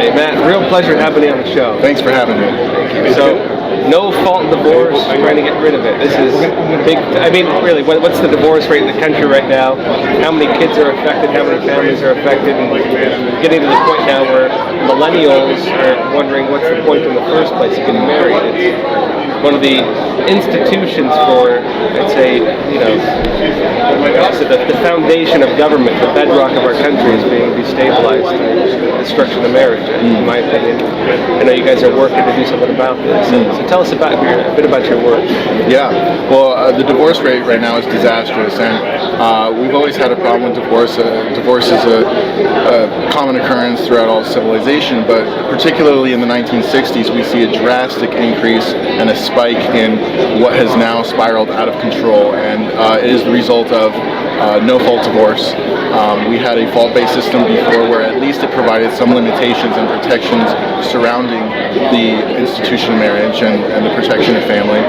Hey Matt, real pleasure having you on the show. Thanks for having me. So, no fault divorce, trying to get rid of it. This is big. I mean, really, what's the divorce rate in the country right now? How many kids are affected? How many families are affected? And getting to the point now where millennials are wondering what's the point in the first place of getting married. It's one of the institutions for, I'd say, so the foundation of government, the bedrock of our country is being destabilized through the destruction of marriage, in my opinion. I know you guys are working to do something about this. So tell us a bit about your work. Yeah, well, the divorce rate right now is disastrous, and we've always had a problem with divorce. Divorce is a common occurrence throughout all civilization, but particularly in the 1960s, we see a drastic increase and a spike in what has now spiraled out of control, and it is the result of no-fault divorce. We had a fault-based system before where at least it provided some limitations and protections surrounding the institution of marriage and the protection of family,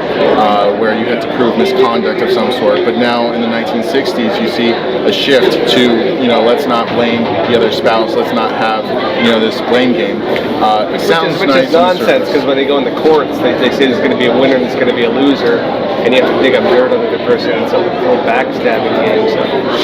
where you had to prove misconduct of some sort. But now in the 1960s, you see a shift to, let's not blame the other spouse, let's not have, this blame game. It sounds which nice is nonsense, because when they go in the courts, they say there's going to be a winner and there's going to be a loser, and you have to dig up dirt on the other person. It's a whole backstabbing game.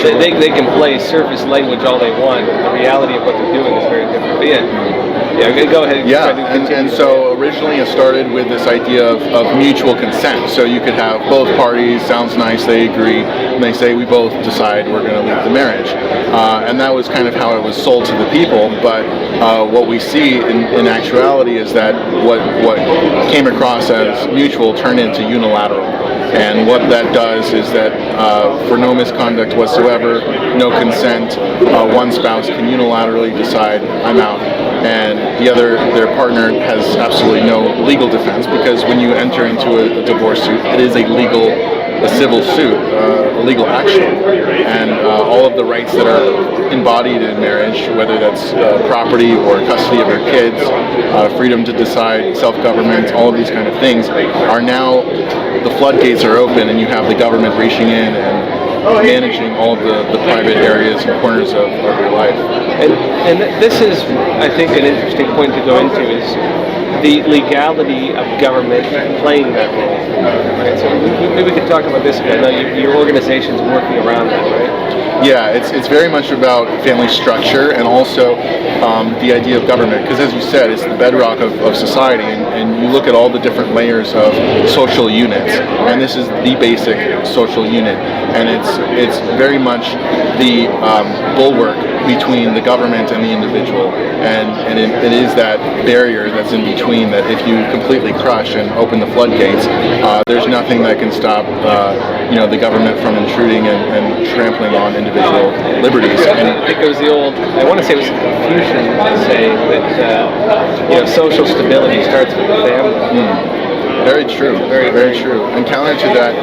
So they can play surface language all they want. The reality of what they're doing is very different. But yeah, go ahead. Yeah, and so originally it started with this idea of mutual consent. So you could have both parties, sounds nice, they agree, and they say we both decide we're going to leave the marriage. And that was kind of how it was sold to the people. But what we see in actuality is that what came across as mutual turned into unilateral. And what that does is that for no misconduct whatsoever, no consent, one spouse can unilaterally decide, I'm out, and their partner has absolutely no legal defense, because when you enter into a divorce suit, it is a civil suit, a legal action, and all of the rights that are embodied in marriage, whether that's property or custody of your kids, freedom to decide, self-government, all of these kind of things, are now, the floodgates are open, and you have the government reaching in and managing all of the private areas and corners of your life. And this is, I think, an interesting point to go into, is the legality of government playing that role. Right? So maybe we could talk about this again. I know your organization's working around that, right? Yeah, it's very much about family structure and also the idea of government, because as you said, it's the bedrock of society, and you look at all the different layers of social units, and this is the basic social unit, and it's very much the bulwark between the government and the individual, and it is that barrier that's in between that if you completely crush and open the floodgates, there's nothing that can stop the government from intruding and trampling on individual liberties. And I think it was I want to say it was Confucian saying that social stability starts with the family. Very true, very true. And counter to that,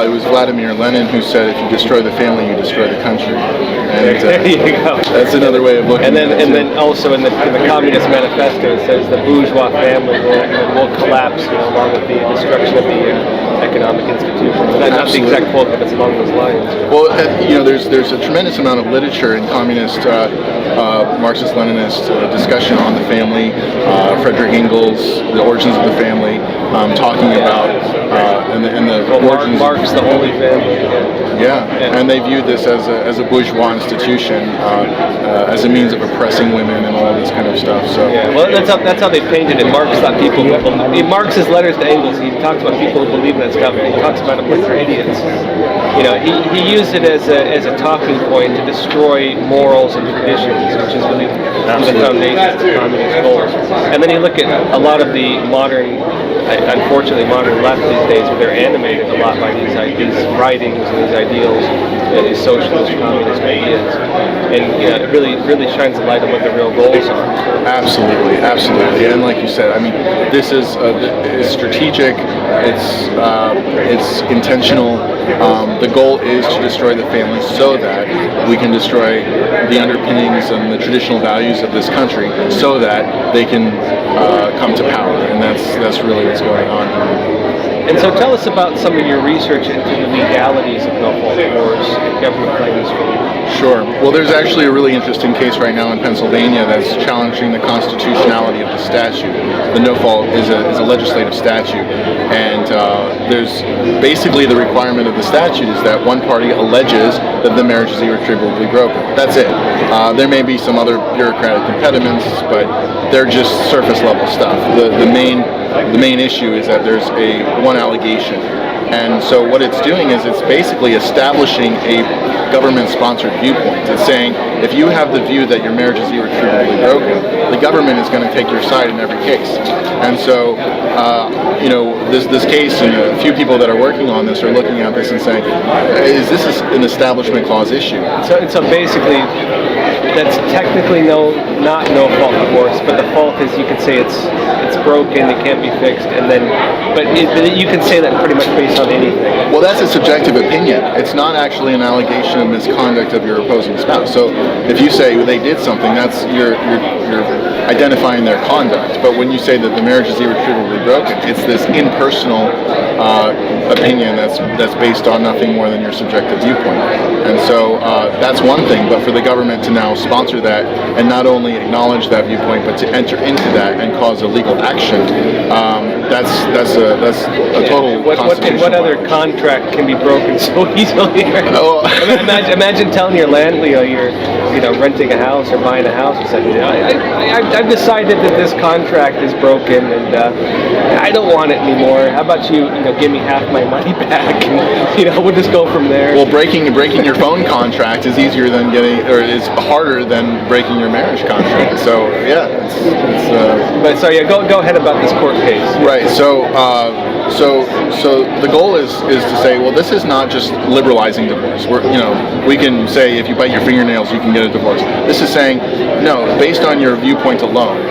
it was Vladimir Lenin who said, if you destroy the family, you destroy the country. And there you go. That's another way of looking at it. And then also in the Communist Manifesto, it says the bourgeois family will collapse along with the destruction of the economic institutions. Not the exact quote, but it's along those lines. Well, there's a tremendous amount of literature in communist, Marxist-Leninist discussion on the family. Frederick Engels, The Origins of the Family, talking about and the origins. Marx, the Holy Family. Yeah, and they viewed this as a bourgeois institution, as a means of oppressing women and all this kind of stuff. So yeah, well, that's how they painted it. Marx thought people who believe. In Marx's letters to Engels, he talks about people who believe in that stuff, and he talks about them like they're idiots. He used it as a talking point to destroy morals and traditions, which is really the foundation of communist goals. And then you look at a lot of the modern left these days, where they're animated a lot by these writings and these ideals, these socialist, communist ideas, and it really shines a light on what the real goals are. Absolutely, and like you said, I mean, this is strategic. It's intentional. The goal is to destroy the family so that we can destroy the underpinnings and the traditional values of this country, so that they can come to power, and that's really what's going on here. And so tell us about some of your research into the legalities of no-fault divorce and government claims for you. Sure. Well, there's actually a really interesting case right now in Pennsylvania that's challenging the constitutionality of the statute. The no-fault is a legislative statute, and there's basically the requirement of the statute is that one party alleges that the marriage is irretrievably broken. That's it. There may be some other bureaucratic impediments, but they're just surface level stuff. The main issue is that there's one allegation. And so what it's doing is it's basically establishing a government-sponsored viewpoint. It's saying if you have the view that your marriage is irretrievably broken, the government is going to take your side in every case. And so, this case, and a few people that are working on this are looking at this and saying, is this an Establishment Clause issue? So basically, that's technically not no-fault divorce, but the fault is you could say it's broken, it can't be fixed, but you can say that pretty much based on anything. Well, that's a subjective opinion. It's not actually an allegation of misconduct of your opposing spouse. So if you say they did something, that's you're identifying their conduct. But when you say that the marriage is irretrievably broken, it's this impersonal opinion that's based on nothing more than your subjective viewpoint. And so that's one thing. But for the government to now sponsor that and not only acknowledge that viewpoint, but to enter into that and cause a legal action, that's a total constitutional what other contract can be broken so easily? Oh. Imagine telling your landlord you're renting a house or buying a house and saying, I've decided that this contract is broken and I don't want it anymore. How about you give me half my money back and we'll just go from there. Well, breaking your phone contract is easier than is harder than breaking your marriage contract. So yeah, But so yeah, go ahead about this court case. Right. So the goal is to say, well, this is not just liberalizing divorce. We can say if you bite your fingernails, you can get a divorce. This is saying, no, based on your viewpoint alone,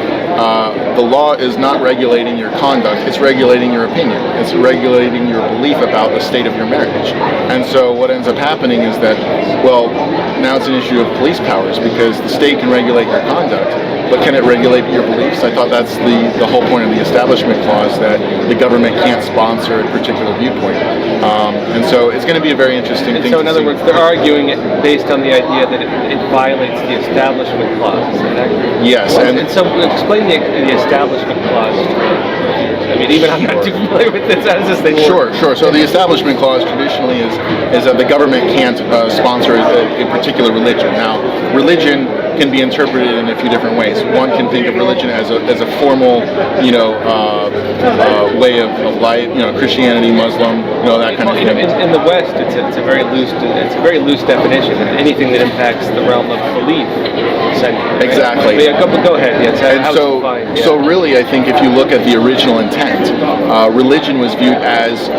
the law is not regulating your conduct, it's regulating your opinion. It's regulating your belief about the state of your marriage. And so what ends up happening is that, well, now it's an issue of police powers because the state can regulate your conduct, but can it regulate your beliefs? I thought that's the whole point of the Establishment Clause, that the government can't sponsor a particular viewpoint. And so it's going to be a very interesting thing. So in other words, they're arguing it based on the idea that it violates the Establishment Clause. Is that accurate? Yes. And so explain the Establishment Clause to me. I mean, even I'm not too familiar with this. How does this thing work? Sure. So the Establishment Clause traditionally is that the government can't sponsor a particular religion. Now, religion can be interpreted in a few different ways. One can think of religion as a formal, way of life. Christianity, Muslim, that kind of thing. In the West, it's a very loose definition. Anything that impacts the realm of belief, essentially. Right? Exactly. But yeah, go ahead. Yes. And so really, I think if you look at the original intent, religion was viewed as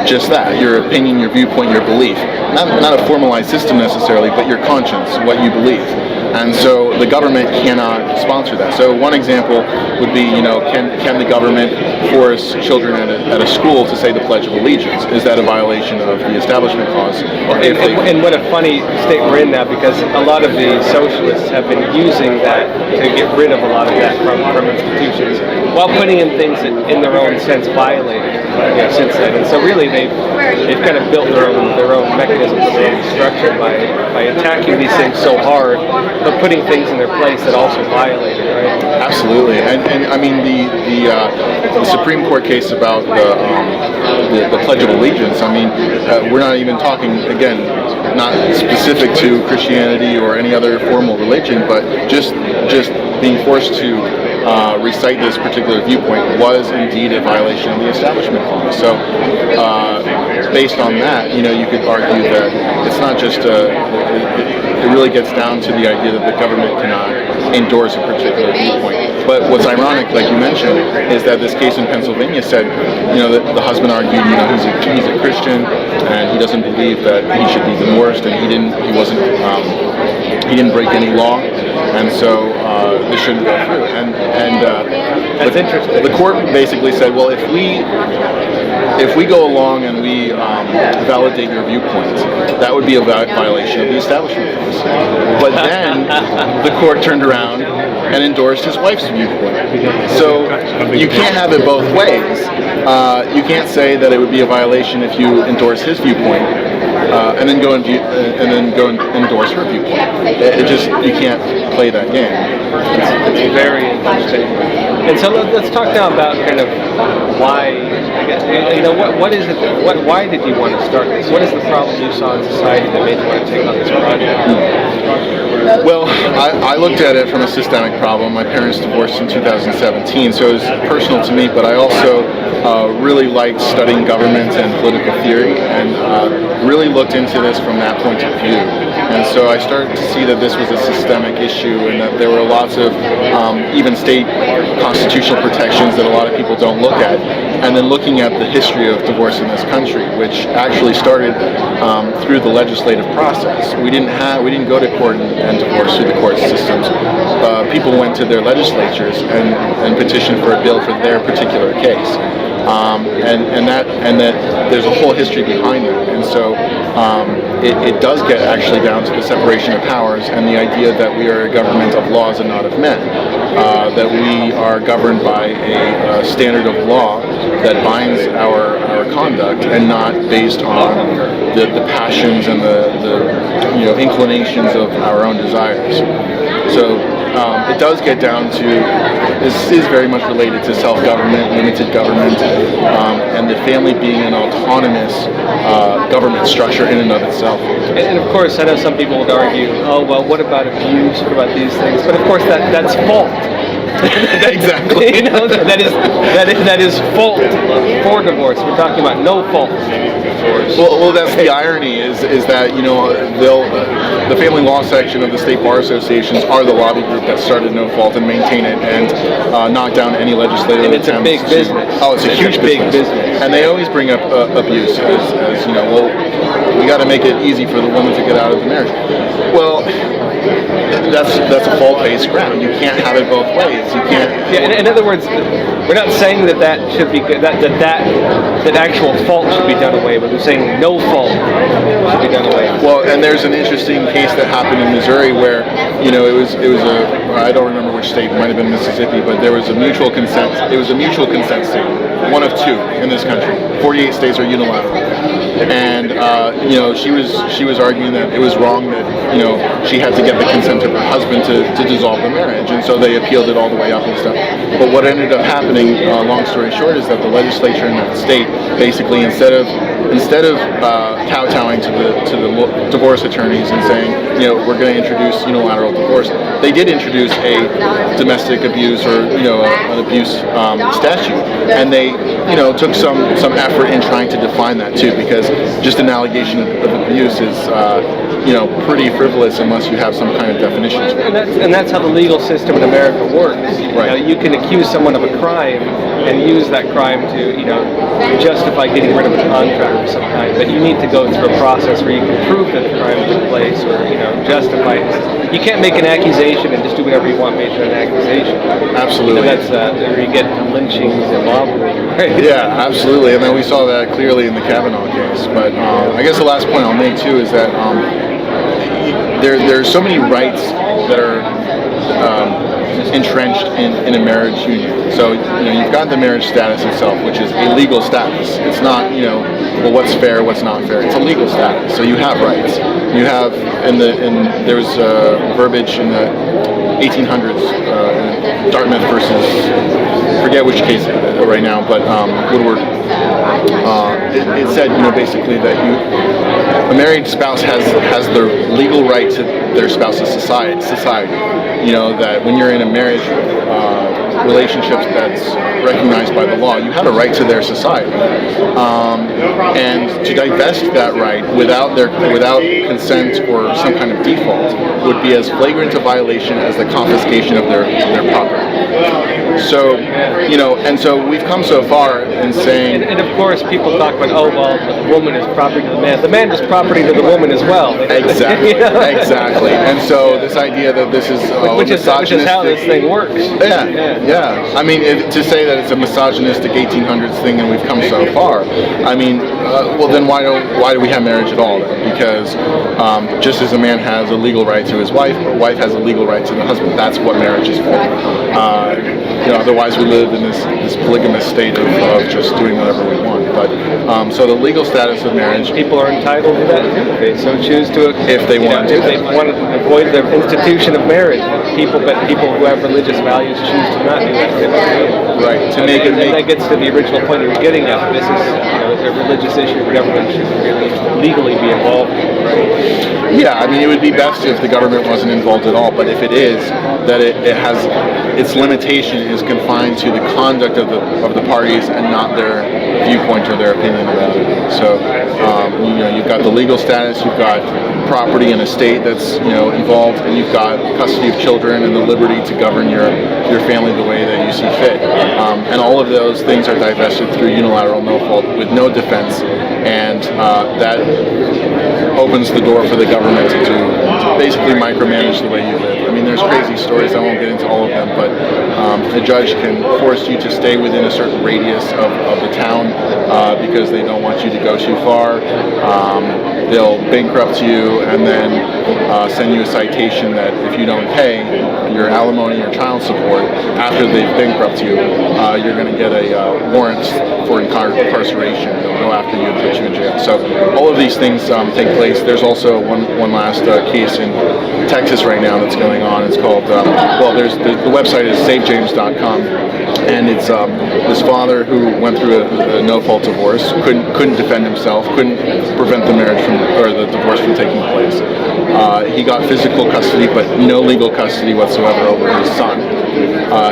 just that: your opinion, your viewpoint, your belief. Not a formalized system necessarily, but your conscience, what you believe. And so the government cannot sponsor that. So one example would be, can the government force children at a school to say the Pledge of Allegiance? Is that a violation of the Establishment Clause? And what a funny state we're in now, because a lot of the socialists have been using that to get rid of a lot of that from institutions, while putting in things that, in their own sense, violate it since then. And so really, they've kind of built their own mechanisms, their own structure by attacking these things so hard, but putting things in their place that also violate it, right? Absolutely, and I mean the Supreme Court case about the Pledge of Allegiance. I mean, we're not even talking, again, not specific to Christianity or any other formal religion, but just being forced to recite this particular viewpoint was indeed a violation of the Establishment Clause. So based on that, you could argue that it's not just it really gets down to the idea that the government cannot endorse a particular viewpoint. But what's ironic, like you mentioned, is that this case in Pennsylvania said, the husband argued, he's a Christian and he doesn't believe that he should be divorced, and he didn't break any law, and so this shouldn't go through. And that's interesting. The court basically said, well, if we if we go along and we validate your viewpoint, that would be a violation of the Establishment Clause. But then the court turned around and endorsed his wife's viewpoint. So you can't have it both ways. You can't say that it would be a violation if you endorse his viewpoint and then go and endorse her viewpoint. You can't play that game. It's very interesting. And so let's talk now about kind of why. I guess what is it? Why did you want to start this? What is the problem you saw in society that made you want to take on this project? Well, I looked at it from a systemic problem. My parents divorced in 2017, so it was personal to me, but I also really liked studying government and political theory, and really looked into this from that point of view. And so I started to see that this was a systemic issue, and that there were lots of even state constitutional protections that a lot of people don't look at. And then looking at the history of divorce in this country, which actually started through the legislative process. We didn't go to court and divorce through the court systems. People went to their legislatures and petitioned for a bill for their particular case. And that there's a whole history behind that, and so it does get actually down to the separation of powers and the idea that we are a government of laws and not of men, that we are governed by a standard of law that binds our conduct and not based on the passions and the inclinations of our own desires. So it does get down to, this is very much related to self-government, limited government, and the family being an autonomous government structure in and of itself. And of course, I know some people would argue, oh, well, what about abuse? What about these things? But of course, that's fault. Exactly. that is fault for divorce. We're talking about no fault divorce. Well, that's the irony is that the family law section of the state bar associations are the lobby group that started No Fault and maintain it and knock down any legislative attempts. And it's a big business. Oh, it's a huge big business. And they always bring up abuse as well, we got to make it easy for the woman to get out of the marriage. Well, that's a fault-based ground. You can't have it both ways. You can't. Yeah. In other words, we're not saying that should be good. That actual fault should be done away with. We're saying no fault should be done away with. Well, and there's an interesting case that happened in Missouri where it was I don't remember which state. It might have been Mississippi, but there was a mutual consent. It was a mutual consent state, one of two in this country. 48 states are unilateral. And she was arguing that it was wrong that she had to get the consent of her husband to dissolve the marriage, and so they appealed it all the way up and stuff. But what ended up happening, long story short, is that the legislature in that state basically instead of kowtowing to the divorce attorneys and saying we're going to introduce unilateral divorce, they did introduce a domestic abuse or an abuse statute, and they took some effort in trying to define that too, because just an allegation of abuse is pretty frivolous unless you have some kind of definition. And that's how the legal system in America works. Right. You can accuse someone of a crime and use that crime to justify getting rid of a contract of some kind, but you need to go through a process where you can prove that the crime took place or justify it. You can't make an accusation and just do whatever you want based on an accusation. Absolutely. That's where you get lynchings and robbery. Right? Yeah, absolutely. And then we saw that clearly in the Kavanaugh case. But I guess the last point I'll make too is that there's so many rights that are entrenched in a marriage union. So you've got the marriage status itself, which is a legal status. It's not what's fair, what's not fair. It's a legal status. So you have rights. You have there was verbiage in the 1800s, Dartmouth versus, forget which case right now, but Woodward. It said basically that a married spouse has the legal right to their spouse's society. That when you're in a marriage relationship that's recognized by the law, you have a right to their society, and to divest that right without consent or some kind of default would be as flagrant a violation as the confiscation of their property. So, you know, and so we've come so far in saying, and of course, people talk about, oh well, the woman is property to the man. The man is property to the woman as well. exactly, You know? exactly. And so this idea that this is which is how this thing works. Yeah. I mean, to say that it's a misogynistic 1800s thing and we've come so far, I mean, well then why do we have marriage at all then? Because just as a man has a legal right to his wife, a wife has a legal right to the husband. That's what marriage is for. You know, otherwise we live in this polygamous state of just doing whatever we want. But so the legal status of marriage, people are entitled to that if they so choose to. If they want to. If they want to avoid the institution of marriage, people who have religious values choose to not do that. Right. And that gets to the original point you were getting at. This is, a religious issue the government should really legally be involved in, right? Yeah, I mean, it would be best if the government wasn't involved at all, but if it is, that it has its limitation is confined to the conduct of the parties and not their viewpoint or their opinion about it. So, you've got the legal status, you've got property and estate that's involved, and you've got custody of children and the liberty to govern your family the way that you see fit. And all of those things are divested through unilateral no fault with no defense, and that opens the door for the government to basically micromanage the way you live. I mean, there's crazy stories, I won't get into all of them, but the judge can force you to stay within a certain radius of the town because they don't want you to go too far. They'll bankrupt you and then send you a citation that if you don't pay your alimony or child support after they bankrupt you, you're going to get a warrant for incarceration. They'll go after you and put you in jail. So all of these things take place. There's also one last case in Texas right now that's going on. It's called, the website is savejames.com, and it's this father who went through a no-fault divorce, couldn't defend himself, couldn't prevent the marriage or the divorce from taking place. He got physical custody, but no legal custody whatsoever over his son.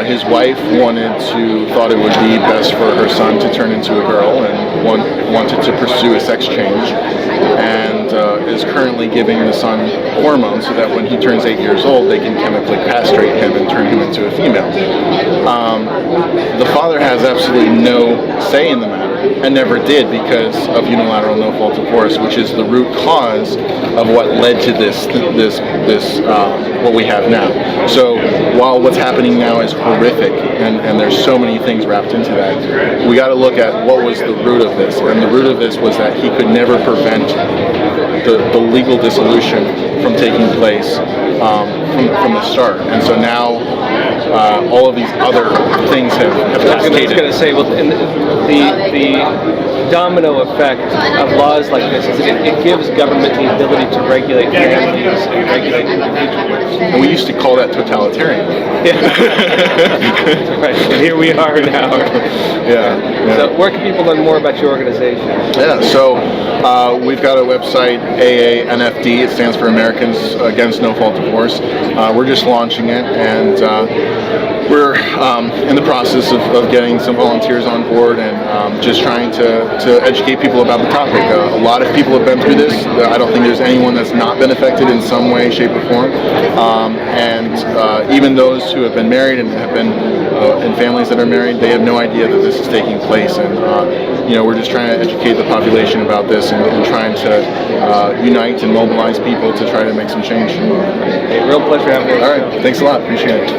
His wife thought it would be best for her son to turn into a girl and wanted to pursue a sex change, and is currently giving the son hormones so that when he turns 8 years old, they can chemically castrate him and turn him into a female. The father has absolutely no say in the matter, and never did because of unilateral no-fault divorce, which is the root cause of what led to this what we have now. So while what's happening now is horrific, and there's so many things wrapped into that, we got to look at what was the root of this, and the root of this was that he could never prevent the legal dissolution from taking place from the start, and so now all of these other things have cascaded. I was going to say, well, the domino effect of laws like this is it gives government the ability to regulate families and regulate individuals. And we used to call that totalitarian. Yeah. Right. And here we are now. Yeah. So where can people learn more about your organization? Yeah, so we've got a website, AANFD. It stands for Americans Against No-Fault Divorce. We're just launching it, and we're in the process of getting some volunteers on board and just trying to educate people about the topic. A lot of people have been through this. I don't think there's anyone that's not been affected in some way, shape, or form. And even those who have been married and have been in families that are married, they have no idea that this is taking place. And we're just trying to educate the population about this and trying to unite and mobilize people to try to make some change. Hey, real pleasure having you. All right, thanks a lot. Appreciate it.